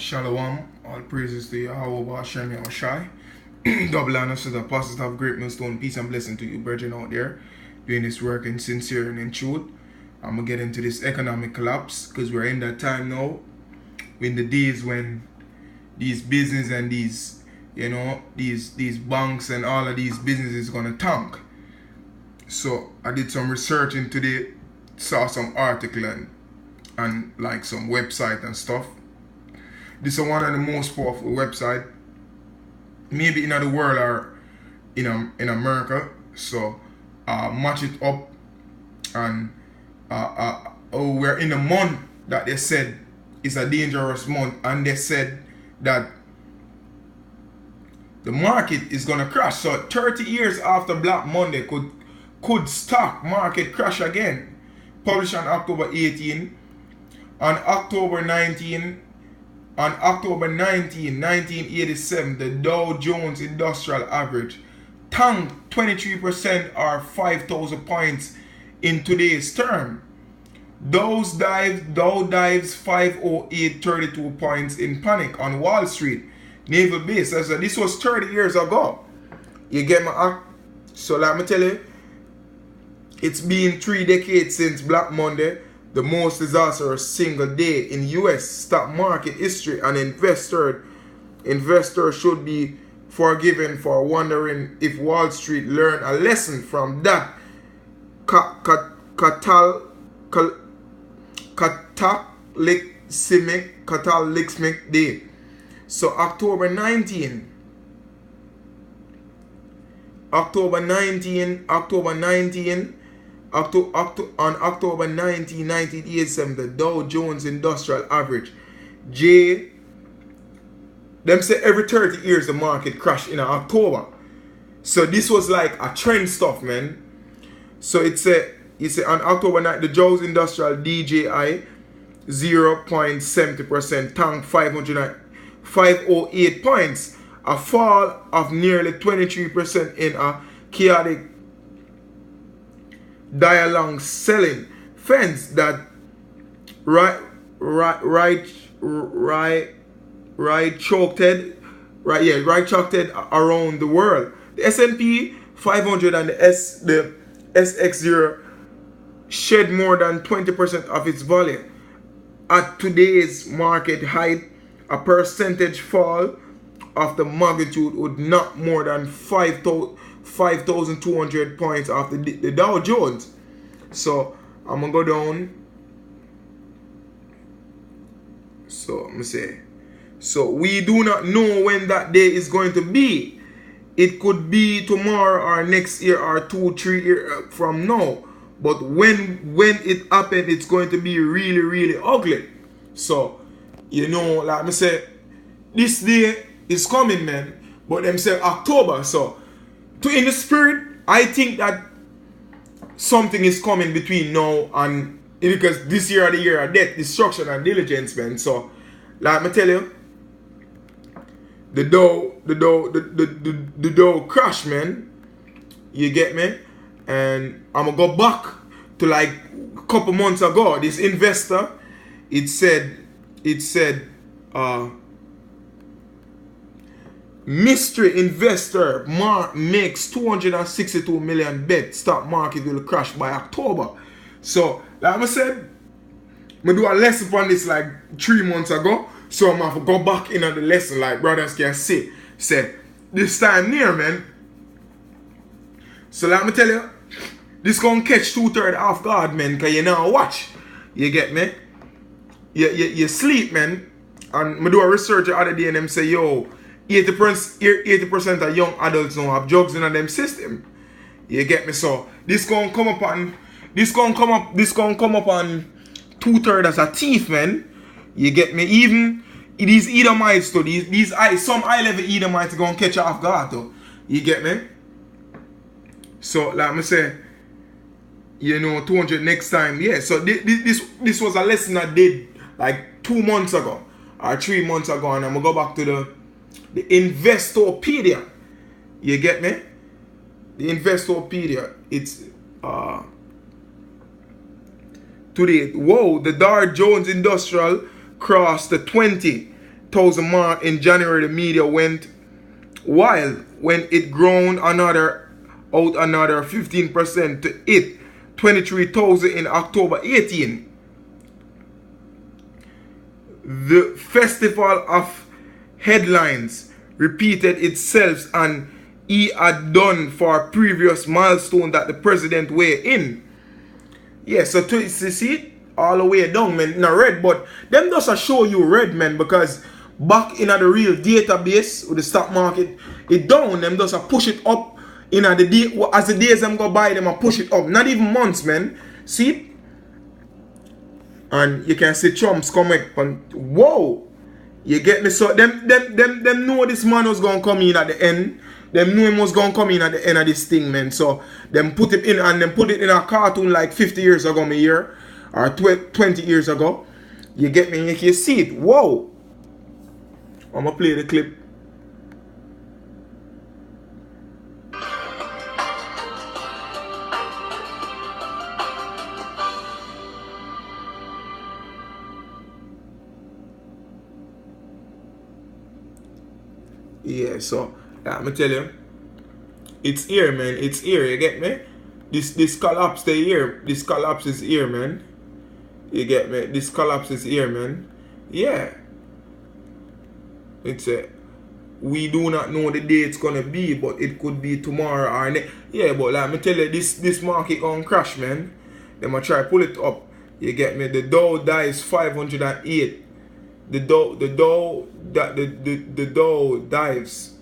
Shalom, all praises to Yahweh Hashem Yahushai. Double honors to the apostles of great millstone. Peace and blessing to you, brethren out there, doing this work in sincere and in truth. I'm going to get into this economic collapse because we're in that time now, in the days when these business and these banks and all of these businesses going to tank. So I did some research into it, saw some article and like some website and stuff. This is one of the most powerful website, maybe in the world or in America. So match it up, and we're in a month that they said is a dangerous month, and they said that the market is gonna crash. So 30 years after Black Monday could stock market crash again. Published on October 18, on October 19. On October 19, 1987, the Dow Jones Industrial Average tanked 23% or 5,000 points in today's term. Dow dives 508.32 points in panic on Wall Street, naval base. So this was 30 years ago. You get my? So let me tell you, it's been 3 decades since Black Monday, the most disastrous single day in U.S. stock market history, and investors should be forgiven for wondering if Wall Street learned a lesson from that cataclysmic day. So on October 19, 1987, the Dow Jones Industrial Average, them say every 30 years the market crash in October. So this was like a trend stuff, man. So it's on October 9, the Jones Industrial DJI 0.70% tanked 508 points, a fall of nearly 23% in a chaotic day-long selling fence that right choked around the world. The S&P 500 and the SX0 shed more than 20% of its value. At today's market height, a percentage fall of the magnitude would not more than 5,200 points off the Dow Jones. So I'm gonna go down. So I'm gonna say, so we do not know when that day is going to be. It could be tomorrow or next year or 2-3 years from now. But when it happens, it's going to be really, really ugly. So, like me say, this day is coming, man. But them say October. So, in the spirit, I think that something is coming between now and, because this year are the year of death, destruction, and diligence, man. So, like me tell you, the Dow crash, man. You get me? And I'm gonna go back to like a couple months ago. This investor, it said, mystery investor makes 262 million bet stock market will crash by October. So, like I said, I do a lesson on this like 3 months ago. So I'm going to go back in on the lesson like brothers can say this time near, man. So let me tell you, this going to catch 2/3 off guard, man, because you now watch. You get me? You sleep, man. And I do a research the other day and them say, yo, 80% of young adults now have drugs in them system. You get me? So this going to come up on 2/3 as a thief, man. You get me? Even these Edomites too, some high level Edomites gonna catch you off guard though. You get me? So like me say, 200 next time. Yeah. So this was a lesson I did like 2 months ago or 3 months ago, and I'm gonna go back to the Investopedia. You get me? The Investopedia. It's today. Whoa, the Dow Jones Industrial crossed the 20 100,000 mark in January, the media went wild when it grown another 15% to hit 23,000 in October 18. The festival of headlines repeated itself, and he had done for a previous milestone that the president weighed in. Yeah, so to see it all the way down, man, in a red, but them just show you red, man, because back in the real database with the stock market, it down, them just push it up in the day, as the days them go by, them push it up, not even months, man. See? And you can see Trump's comment, and whoa, you get me? So them know this man was gonna come in at the end. Them knew him was gonna come in at the end of this thing, man. So them put it in, and them put it in a cartoon like 50 years ago, me here, or 20 years ago. You get me? You can see it. Whoa. I'm gonna play the clip. Yeah, so I'm gonna tell you, it's here, man. It's here. You get me? This collapse, the here. This collapse is here, man. You get me? This collapse is here, man. Yeah. It's we do not know the day it's gonna be, but it could be tomorrow or next. Yeah, but like me tell you, this market gonna crash, man. They might try pull it up. You get me? The Dow dives 508. The Dow dives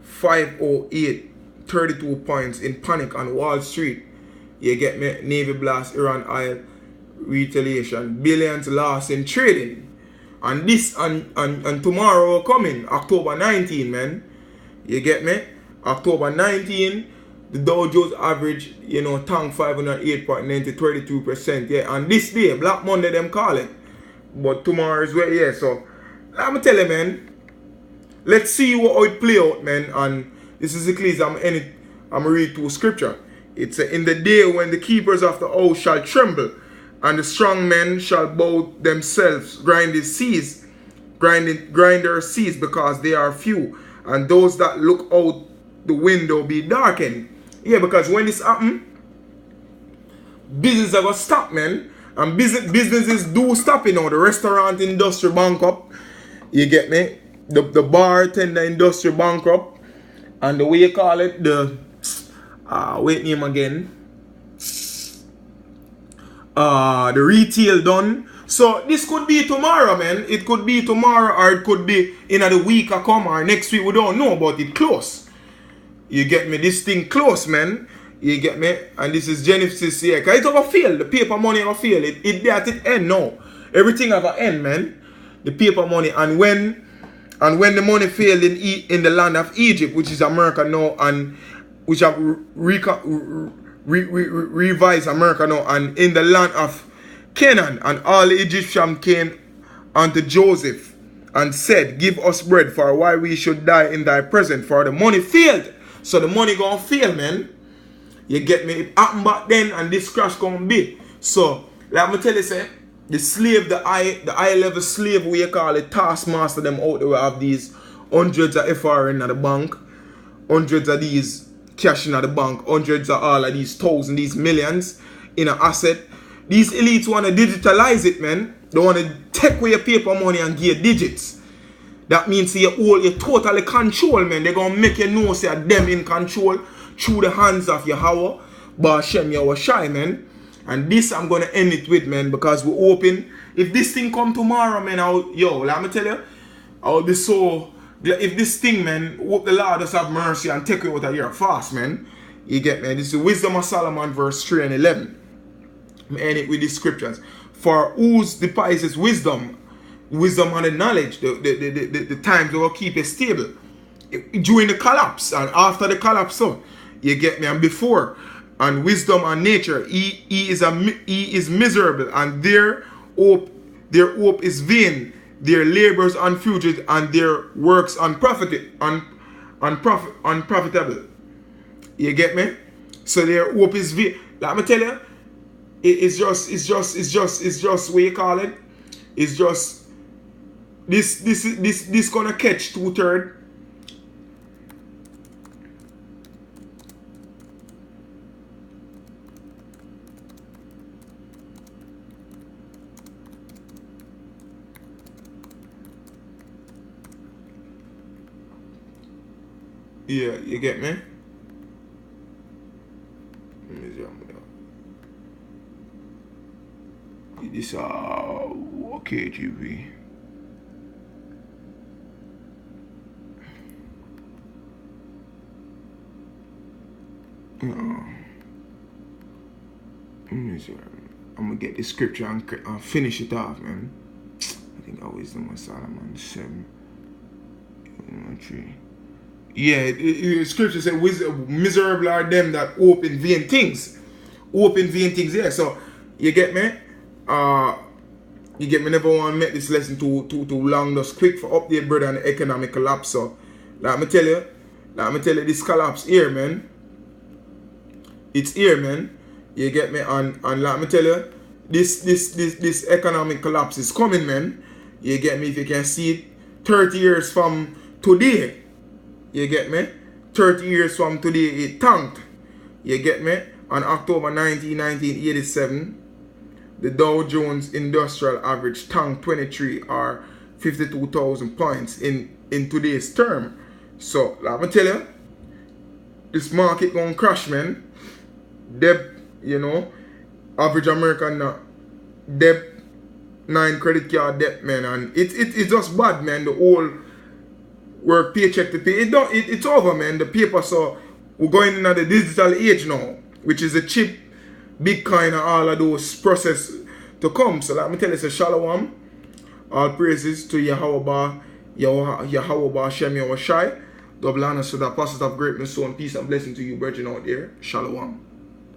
508, 32 points in panic on Wall Street. You get me? Navy blast, Iran oil retaliation, billions lost in trading. And this and tomorrow coming, October 19, man. You get me? October 19, the Dow Jones average, tank 508.90, 32%. Yeah, and this day, Black Monday, them call it. But tomorrow is where, yeah. So, I'm going to tell you, man. Let's see how it play out, man. And this is the case, I'm read to scripture. It's in the day when the keepers of the house shall tremble, and the strong men shall bow themselves, grind their seas, because they are few, and those that look out the window be darkened. Yeah, because when this happen, business are gonna stop, man. And businesses do stop, The restaurant industry bankrupt. You get me? The bartender industry bankrupt. And the way you call it, the wait name again. The retail done. So this could be tomorrow, man. It could be tomorrow, or it could be in the week or come, or next week. We don't know, but it close. You get me? This thing close, man. You get me? And this is Genesis here. Because it's gonna fail. The paper money gonna fail. It at it end now. Everything gonna end, man. The paper money. And when the money failed in the land of Egypt, which is America now, and which have revised America now, and in the land of Canaan, and all the Egyptians came unto Joseph and said, give us bread, for why we should die in thy presence, for the money failed. So the money gonna fail, man. You get me? It happened back then, and this crash gonna be. So, let me tell you, say, the slave, the high level slave, we call it taskmaster, them out there, we have these hundreds of FR in the bank, hundreds of these cash in the bank, hundreds of all of these thousands, these millions in an asset. These elites want to digitalize it, man. They want to take away your paper money and give you digits. That means you're totally control, man. They're going to make you know, say, them in control through the hands of Yahweh, Bashem Yahushai, man. And this I'm going to end it with, man, because we're open. If this thing come tomorrow, man, let me tell you, I'll be so, if this thing, man, hope the Lord does have mercy and take it out of here fast, man. You get me? This is Wisdom of Solomon, verse 3 and 11. I'm end it with these scriptures. For whose devises wisdom and the knowledge, the times will keep it stable. During the collapse and after the collapse, so you get me, and before, and wisdom and nature, he is miserable, and their hope is vain, their labors unfruitful, and their works unprofitable. You get me? So their hope is vain. Let me tell you, it's just what you call it. It's just this gonna catch 2/3. Yeah, you get me? This okay, GB. I'm gonna get the scripture and finish it off, man. I think I wisdom of Solomon 7, 3. Yeah, the scripture said, miserable are them that open vain things. Open vain things, yeah. So you get me? You get me? Never want to make this lesson too long. Just quick for update, brother, on the economic collapse. So let me tell you, this collapse here, man. It's here, man. You get me? And let me tell you, this economic collapse is coming, man. You get me? If you can see it, 30 years from today. You get me? 30 years from today, it tanked. You get me? On October 19, 1987, the Dow Jones Industrial Average tanked 23 or 52,000 points in today's term. So, let me tell you, this market gonna crash, man. Debt, you know, average American debt, 9 credit card debt, man, and it's just bad, man. The whole work paycheck to pay, it's over, man. The paper, so we're going into the digital age now, which is a chip, Bitcoin, and all of those process to come. So let me tell you, it's Shalom. All praises to Yahweh, Shem Yahweh Shai. Double honors to the apostles of greatness, so and peace and blessing to you, brethren out there. Shalom.